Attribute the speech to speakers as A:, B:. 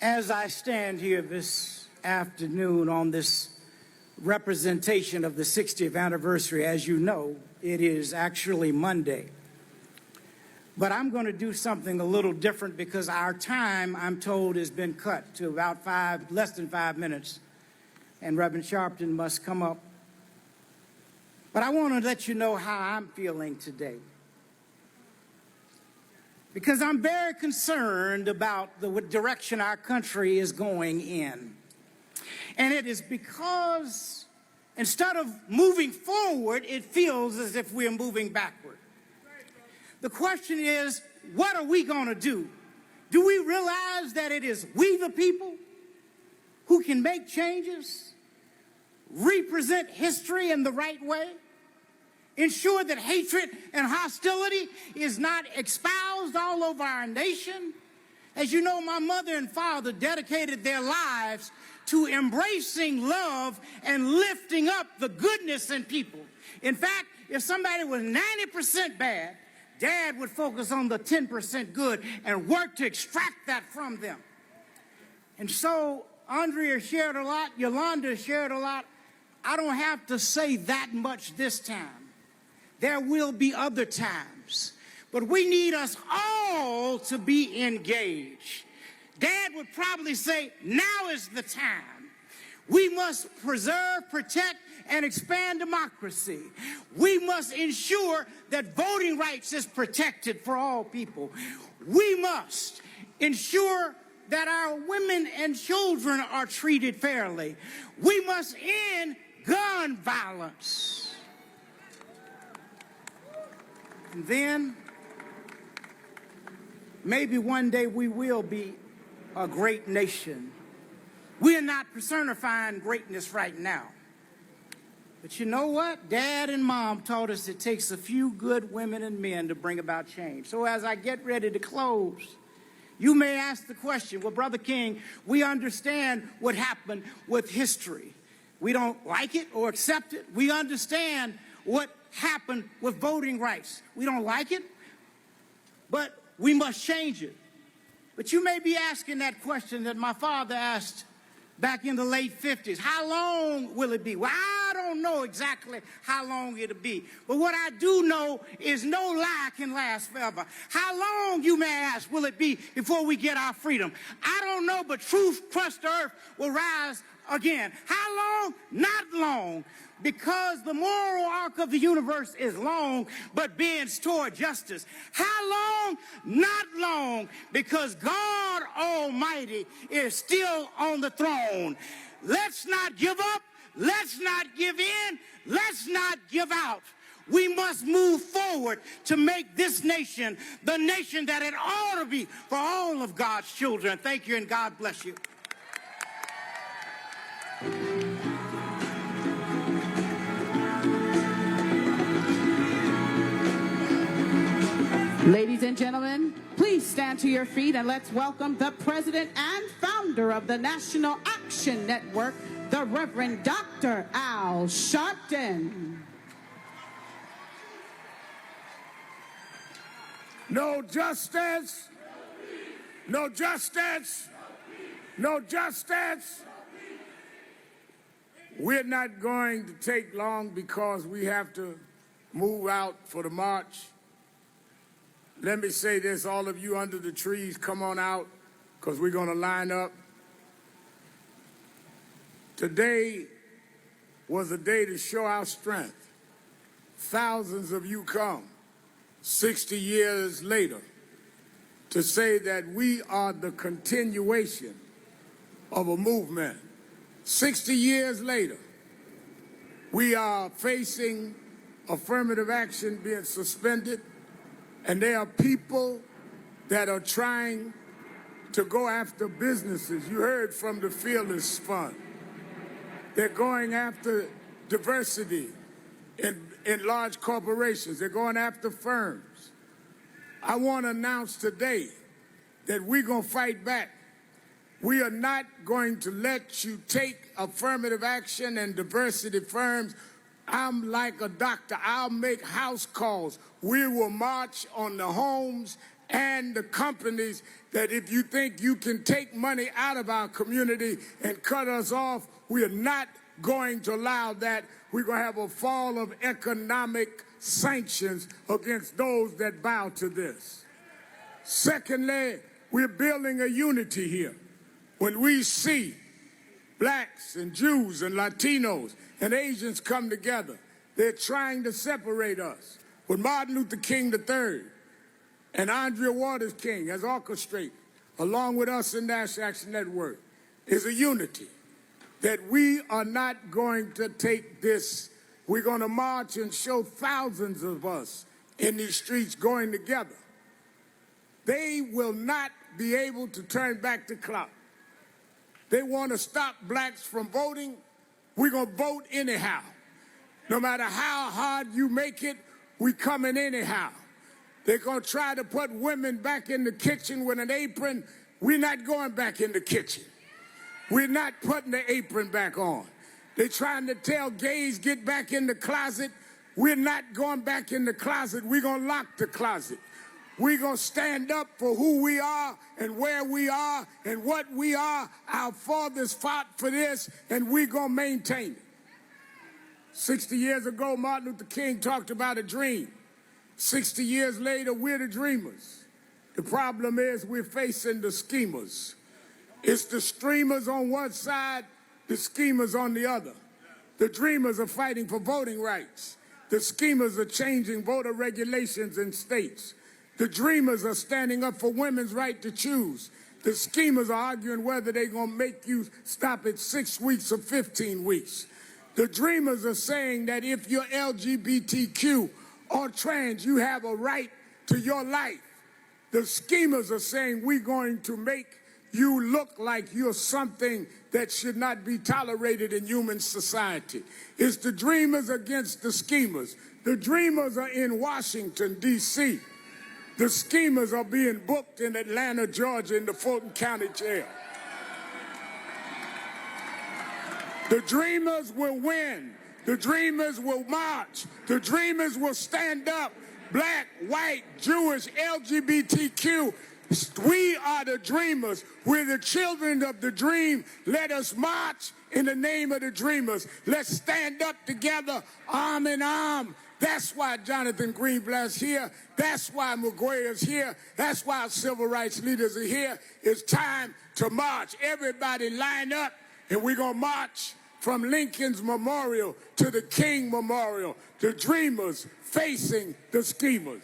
A: As I stand here this afternoon on this representation of the 60th anniversary, as you know, it is actually Monday. But I'm going to do something a little different because our time, I'm told, has been cut to about less than 5 minutes, and Reverend Sharpton must come up. But I want to let you know how I'm feeling today, because I'm very concerned about the direction our country is going in. And it is because instead of moving forward, it feels as if we're moving backward. The question is, what are we going to do? Do we realize that it is we the people who can make changes, represent history in the right way, ensure that hatred and hostility is not espoused all over our nation? As you know, my mother and father dedicated their lives to embracing love and lifting up the goodness in people. In fact, if somebody was 90% bad, Dad would focus on the 10% good and work to extract that from them. And so Andrea shared a lot, Yolanda shared a lot. I don't have to say that much this time. There will be other times. But we need us all to be engaged. Dad would probably say, now is the time. We must preserve, protect, and expand democracy. We must ensure that voting rights is protected for all people. We must ensure that our women and children are treated fairly. We must end gun violence. And then, maybe one day we will be a great nation. We are not personifying greatness right now. But you know what? Dad and Mom taught us it takes a few good women and men to bring about change. So as I get ready to close, you may ask the question, well, Brother King, we understand what happened with history. We don't like it or accept it. We understand what happened with voting rights. We don't like it, but we must change it. But you may be asking that question that my father asked back in the late 50s. How long will it be? Well, I don't know exactly how long it'll be. But what I do know is no lie can last forever. How long, you may ask, will it be before we get our freedom? I don't know, but truth crushed the earth will rise again. How long? Not long. Because the moral arc of the universe is long, but bends toward justice. How long? Not long, because God Almighty is still on the throne. Let's not give up. Let's not give in. Let's not give out. We must move forward to make this nation the nation that it ought to be for all of God's children. Thank you, and God bless you.
B: Ladies and gentlemen, please stand to your feet and let's welcome the president and founder of the National Action Network, the Reverend Dr. Al Sharpton.
C: No justice, no justice, no justice. We're not going to take long because we have to move out for the march. Let me say this, all of you under the trees, come on out, because we're going to line up. Today was a day to show our strength. Thousands of you come 60 years later to say that we are the continuation of a movement. 60 years later, we are facing affirmative action being suspended. And there are people that are trying to go after businesses. You heard from the Fearless Fund. They're going after diversity in large corporations. They're going after firms. I want to announce today that we're going to fight back. We are not going to let you take affirmative action and diversity firms. I'm like a doctor. I'll make house calls. We will march on the homes and the companies that if you think you can take money out of our community and cut us off, we are not going to allow that. We're going to have a fall of economic sanctions against those that bow to this. Secondly, we're building a unity here. When we see blacks and Jews and Latinos and Asians come together, they're trying to separate us. When Martin Luther King III and Andrea Waters King has orchestrated, along with us in National Action Network, is a unity that we are not going to take this. We're going to march and show thousands of us in these streets going together. They will not be able to turn back the clock. They want to stop blacks from voting. We're going to vote anyhow. No matter how hard you make it, we coming anyhow. They're going to try to put women back in the kitchen with an apron. We're not going back in the kitchen. We're not putting the apron back on. They're trying to tell gays, get back in the closet. We're not going back in the closet. We're going to lock the closet. We're going to stand up for who we are and where we are and what we are. Our fathers fought for this, and we're going to maintain it. 60 years ago, Martin Luther King talked about a dream. 60 years later, we're the dreamers. The problem is we're facing the schemers. It's the streamers on one side, the schemers on the other. The dreamers are fighting for voting rights. The schemers are changing voter regulations in states. The dreamers are standing up for women's right to choose. The schemers are arguing whether they're going to make you stop at 6 weeks or 15 weeks. The dreamers are saying that if you're LGBTQ or trans, you have a right to your life. The schemers are saying we're going to make you look like you're something that should not be tolerated in human society. It's the dreamers against the schemers. The dreamers are in Washington, D.C. The schemers are being booked in Atlanta, Georgia, in the Fulton County Jail. The dreamers will win. The dreamers will march. The dreamers will stand up. Black, white, Jewish, LGBTQ. We are the dreamers. We're the children of the dream. Let us march in the name of the dreamers. Let's stand up together, arm in arm. That's why Jonathan Greenblatt's here. That's why Miguel's here. That's why civil rights leaders are here. It's time to march. Everybody line up, and we're going to march from Lincoln's Memorial to the King Memorial. The dreamers facing the schemers.